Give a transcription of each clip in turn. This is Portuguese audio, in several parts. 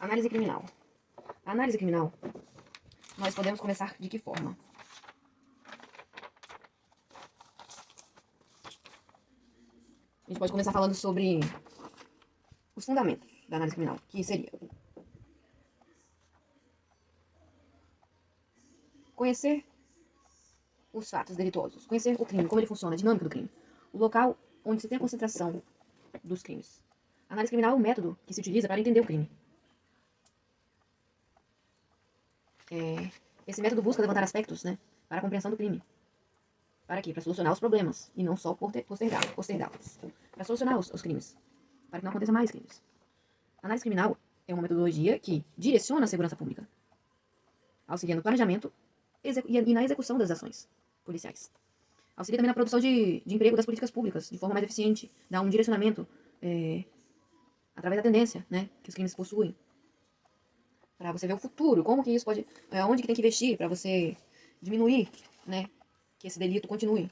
Análise criminal. A análise criminal, nós podemos começar de que forma? A gente pode começar falando sobre os fundamentos da análise criminal, que seria conhecer os fatos delituosos, conhecer o crime, como ele funciona, a dinâmica do crime, o local onde se tem a concentração dos crimes. A análise criminal é um método que se utiliza para entender o crime. Esse método busca levantar aspectos, para a compreensão do crime. Para quê? Para solucionar os problemas, e não só postergá-los. Para solucionar os crimes, para que não aconteça mais crimes. A análise criminal é uma metodologia que direciona a segurança pública, auxilia no planejamento e na execução das ações policiais. Auxilia também na produção de emprego das políticas públicas, de forma mais eficiente, dá um direcionamento através da tendência, que os crimes possuem. Para você ver o futuro, como que isso pode... onde que tem que investir para você diminuir, que esse delito continue.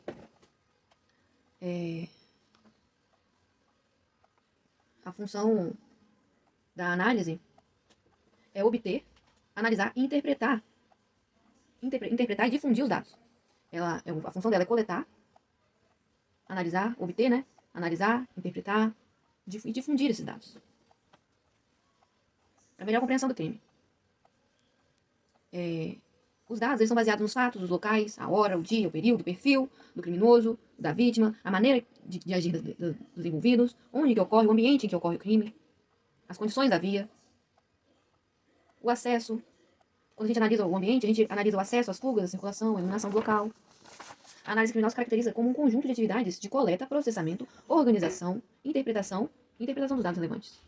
A função da análise é obter, analisar e interpretar e difundir os dados. A função dela é coletar, analisar, obter, analisar, interpretar e difundir esses dados. Para melhor compreensão do crime. Os dados eles são baseados nos fatos, os locais, a hora, o dia, o período, o perfil do criminoso, da vítima, a maneira de agir dos envolvidos, onde que ocorre, o ambiente em que ocorre o crime, as condições da via, o acesso. Quando a gente analisa o ambiente, a gente analisa o acesso, as fugas, a circulação, a iluminação do local. A análise criminal se caracteriza como um conjunto de atividades de coleta, processamento, organização, interpretação e interpretação dos dados relevantes.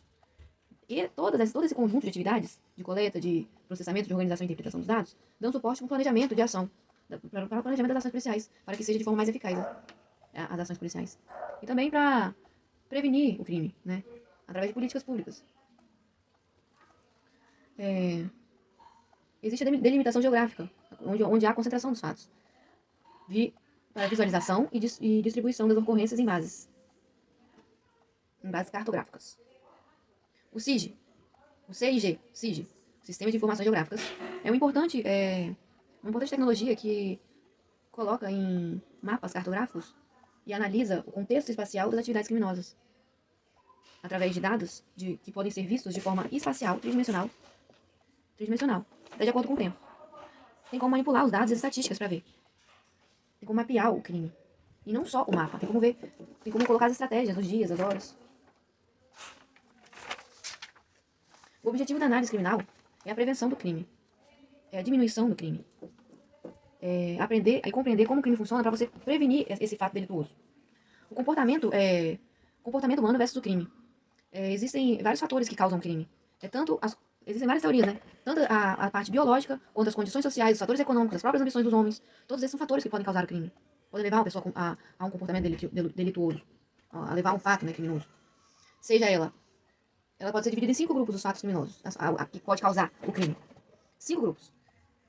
E todo esse conjunto de atividades de coleta, de processamento, de organização e interpretação dos dados dão suporte para o planejamento de ação, para o planejamento das ações policiais, para que seja de forma mais eficaz as ações policiais. E também para prevenir o crime, através de políticas públicas. Existe a delimitação geográfica, onde há a concentração dos fatos, para visualização e distribuição das ocorrências em bases cartográficas. O CIG, Sistema de Informações Geográficas, é uma importante tecnologia que coloca em mapas cartográficos e analisa o contexto espacial das atividades criminosas, através de dados que podem ser vistos de forma espacial, tridimensional, de acordo com o tempo. Tem como manipular os dados e as estatísticas para ver. Tem como mapear o crime. E não só o mapa, tem como colocar as estratégias, os dias, as horas. O objetivo da análise criminal é a prevenção do crime, é a diminuição do crime, é aprender e compreender como o crime funciona para você prevenir esse fato delituoso. O comportamento humano versus o crime. Existem vários fatores que causam crime. Existem várias teorias, Tanto a parte biológica, quanto as condições sociais, os fatores econômicos, as próprias ambições dos homens. Todos esses são fatores que podem causar o crime. Podem levar uma pessoa a um comportamento delituoso, a levar a um fato criminoso. Seja ela pode ser dividida em 5 grupos, os fatos criminosos, que pode causar o crime. 5 grupos.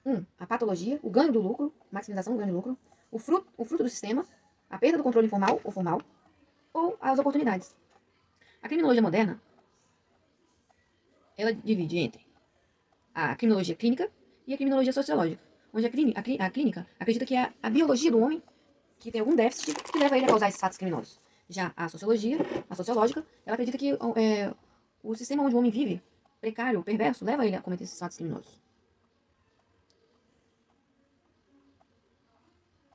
1. A patologia, o ganho do lucro, maximização do ganho do lucro, o fruto do sistema, a perda do controle informal ou formal, ou as oportunidades. A criminologia moderna, ela divide entre a criminologia clínica e a criminologia sociológica, onde a clínica acredita que é a biologia do homem que tem algum déficit que leva ele a causar esses fatos criminosos. Já a sociológica, ela acredita que o sistema onde o homem vive, precário, perverso, leva ele a cometer esses fatos criminosos.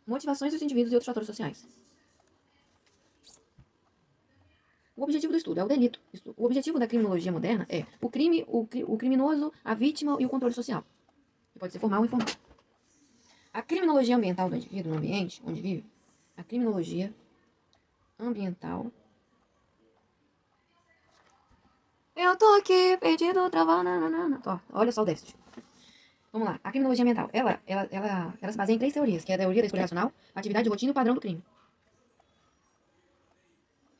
Motivações dos indivíduos e outros fatores sociais. O objetivo do estudo é o delito. O objetivo da criminologia moderna é o crime, o criminoso, a vítima e o controle social. Que pode ser formal ou informal. A criminologia ambiental do indivíduo no ambiente onde vive. A criminologia ambiental. Eu tô aqui, perdido, travando. Olha só o déficit. Vamos lá. A criminologia ambiental, ela se baseia em 3 teorias, que é a teoria da escolha racional, a atividade de rotina e o padrão do crime.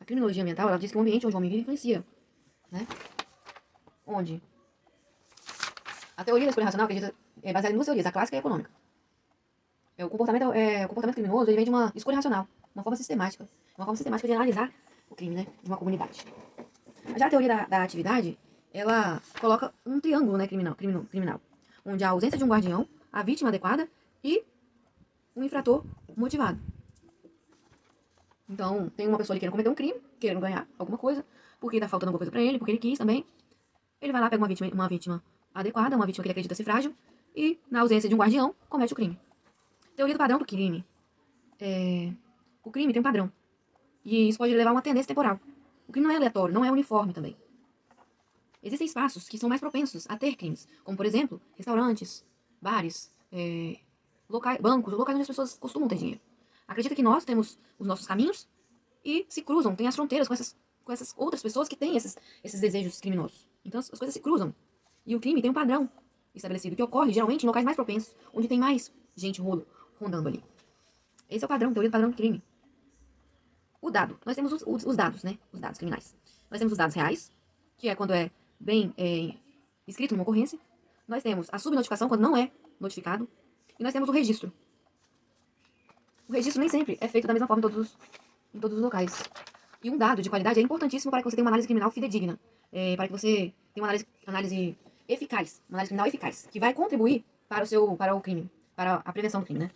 A criminologia ambiental, ela diz que o ambiente onde o homem vive influencia, Onde? A teoria da escolha racional é baseada em 2 teorias, a clássica e a econômica. O comportamento criminoso, ele vem de uma escolha racional, uma forma sistemática de analisar o crime, de uma comunidade. Já a teoria da atividade ela coloca um triângulo, né, criminal, onde há a ausência de um guardião, a vítima adequada e um infrator motivado. Então, tem uma pessoa ali querendo cometer um crime, querendo ganhar alguma coisa, porque tá faltando alguma coisa pra ele, porque ele quis também. Ele vai lá, pega uma vítima adequada, uma vítima que ele acredita ser frágil, e, na ausência de um guardião, comete o crime. Teoria do padrão do crime. O crime tem um padrão. E isso pode levar a uma tendência temporal. O crime não é aleatório, não é uniforme também. Existem espaços que são mais propensos a ter crimes, como, por exemplo, restaurantes, bares, bancos, locais onde as pessoas costumam ter dinheiro. Acredita que nós temos os nossos caminhos e se cruzam, tem as fronteiras com essas outras pessoas que têm esses desejos criminosos. Então as coisas se cruzam. E o crime tem um padrão estabelecido, que ocorre geralmente em locais mais propensos, onde tem mais gente rondando ali. Esse é o padrão, teoria do padrão do crime. O dado. Nós temos os dados, né? Os dados criminais. Nós temos os dados reais, que é quando é bem escrito numa ocorrência. Nós temos a subnotificação, quando não é notificado. E nós temos o registro. O registro nem sempre é feito da mesma forma em todos os locais. E um dado de qualidade é importantíssimo para que você tenha uma análise criminal fidedigna. Para que você tenha uma análise eficaz, uma análise criminal eficaz, que vai contribuir para o crime, para a prevenção do crime, né?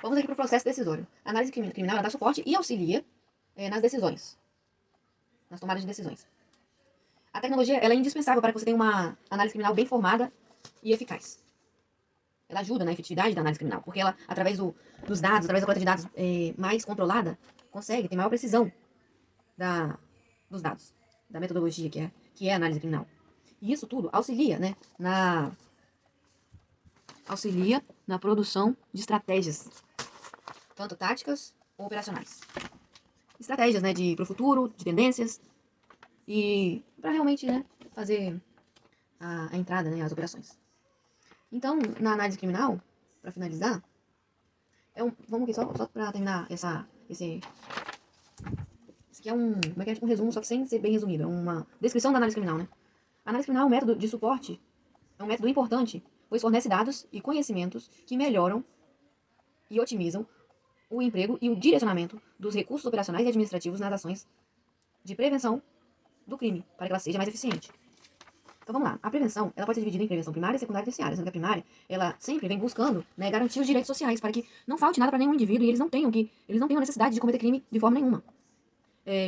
Vamos aqui para o processo decisório. A análise criminal ela dá suporte e auxilia nas decisões, nas tomadas de decisões. A tecnologia ela é indispensável para que você tenha uma análise criminal bem formada e eficaz. Ela ajuda na efetividade da análise criminal, porque ela, através dos dados, através da coleta de dados mais controlada, consegue ter maior precisão dos dados, da metodologia que é a análise criminal. E isso tudo auxilia, né, auxilia na produção de estratégias, tanto táticas ou operacionais. Estratégias, né, pro futuro, de tendências, e para realmente, né, fazer a entrada, né, as operações. Então, na análise criminal, para finalizar, vamos aqui só para terminar esse aqui é um resumo, só que sem ser bem resumido, é uma descrição da análise criminal, né? A análise criminal é um método de suporte, é um método importante, pois fornece dados e conhecimentos que melhoram e otimizam o emprego e o direcionamento dos recursos operacionais e administrativos nas ações de prevenção do crime, para que ela seja mais eficiente. Então vamos lá. A prevenção, ela pode ser dividida em prevenção primária, secundária e terciária. Sendo que a primária, ela sempre vem buscando, né, garantir os direitos sociais para que não falte nada para nenhum indivíduo e eles não tenham a necessidade de cometer crime de forma nenhuma.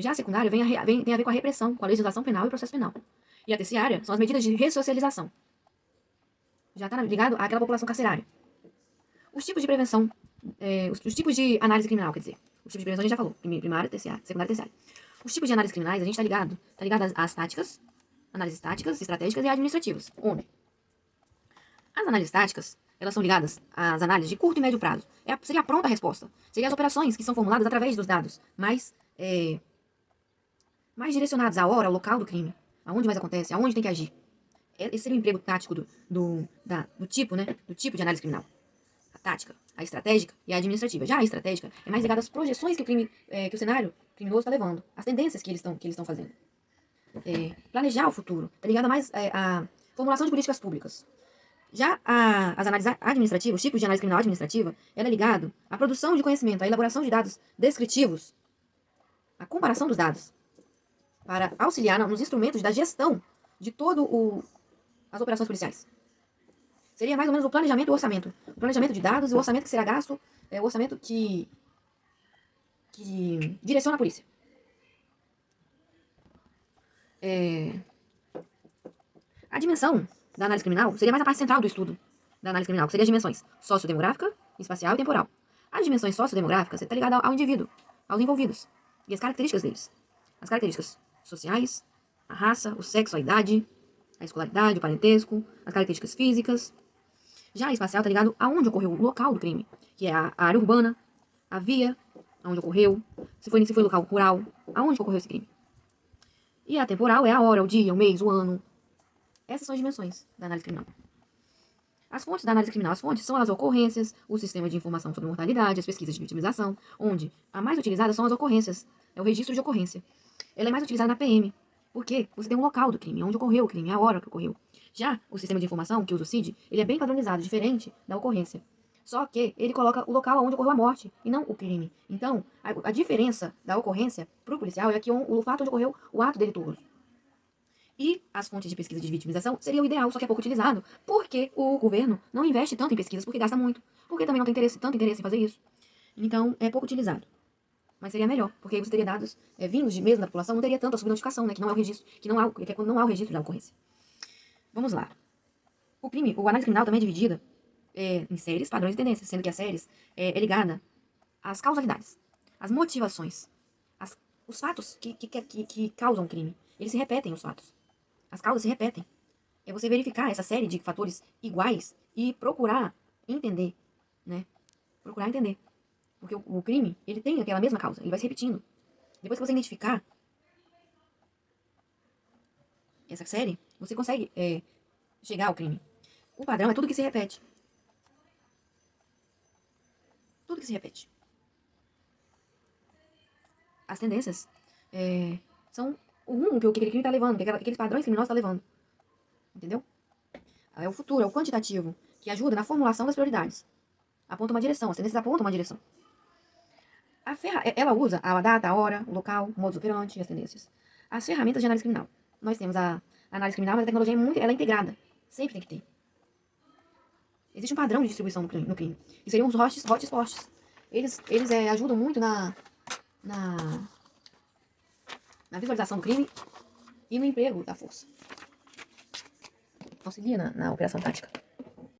Já a secundária tem a ver com a repressão, com a legislação penal e o processo penal. E a terciária são as medidas de ressocialização. Já está ligado àquela população carcerária. Os tipos de prevenção, os tipos de análise criminal, quer dizer. Os tipos de prevenção a gente já falou. Primária, terciária, secundária e terciária. Os tipos de análise criminais, a gente está ligado às táticas, análises táticas, estratégicas e administrativas. Onde? As análises táticas, elas são ligadas às análises de curto e médio prazo. Seria a pronta resposta. Seria as operações que são formuladas através dos dados mais direcionados à hora, ao local do crime. Aonde mais acontece, aonde tem que agir. Esse seria o emprego tático do tipo, né? Do tipo de análise criminal. A tática, a estratégica e a administrativa. Já a estratégica é mais ligada às projeções que o cenário criminoso está levando. As tendências que eles estão fazendo. Planejar o futuro. Está ligada mais à formulação de políticas públicas. Já as análises administrativas, os tipos de análise criminal administrativa, ela é ligado à produção de conhecimento, à elaboração de dados descritivos, à comparação dos dados, para auxiliar nos instrumentos da gestão de as operações policiais. Seria mais ou menos o planejamento e o orçamento. O planejamento de dados e o orçamento que será gasto, o orçamento que direciona a polícia. A dimensão da análise criminal seria mais a parte central do estudo da análise criminal, que seria as dimensões sociodemográfica, espacial e temporal. As dimensões sociodemográficas está ligada ao indivíduo, aos envolvidos, e as características deles. As características sociais, a raça, o sexo, a idade, a escolaridade, o parentesco, as características físicas. Já a espacial está ligado aonde ocorreu o local do crime, que é a área urbana, a via onde ocorreu, se foi local rural, aonde ocorreu esse crime. E a temporal é a hora, o dia, o mês, o ano. Essas são as dimensões da análise criminal. As fontes da análise criminal, são as ocorrências, o sistema de informação sobre mortalidade, as pesquisas de vitimização, onde a mais utilizada são as ocorrências, é o registro de ocorrência. Ela é mais utilizada na PM, Porque você tem um local do crime, onde ocorreu o crime, a hora que ocorreu. Já o sistema de informação, que usa o CID, ele é bem padronizado, diferente da ocorrência. Só que ele coloca o local onde ocorreu a morte e não o crime. Então, a diferença da ocorrência para o policial é que o fato onde ocorreu o ato delituoso. E as fontes de pesquisa de vitimização seria o ideal, só que é pouco utilizado, porque o governo não investe tanto em pesquisas, porque gasta muito, porque também não tem tanto interesse em fazer isso. Então, é pouco utilizado. Mas seria melhor, porque aí você teria dados vindos de mesmo da população, não teria tanto a subnotificação, né, que não é o registro, que é quando não há o registro da ocorrência. Vamos lá. O análise criminal também é dividida em séries, padrões e tendências, sendo que as séries é ligada às causalidades, às motivações, os fatos que causam o crime. Eles se repetem, os fatos. As causas se repetem. É você verificar essa série de fatores iguais e procurar entender, né? Procurar entender. Porque o crime, ele tem aquela mesma causa, ele vai se repetindo. Depois que você identificar essa série, você consegue chegar ao crime. O padrão é tudo que se repete. Tudo que se repete. As tendências são o rumo que aquele crime está levando, que aqueles padrões criminosos estão levando. Entendeu? É o futuro, é o quantitativo, que ajuda na formulação das prioridades. Aponta uma direção, as tendências apontam uma direção. Ela usa a data, a hora, o local, o modus operandi e as tendências. As ferramentas de análise criminal. Nós temos a análise criminal, mas a tecnologia ela é integrada. Sempre tem que ter. Existe um padrão de distribuição no crime. E seriam os hotspots. Eles ajudam muito na visualização do crime e no emprego da força. Auxilia na operação tática.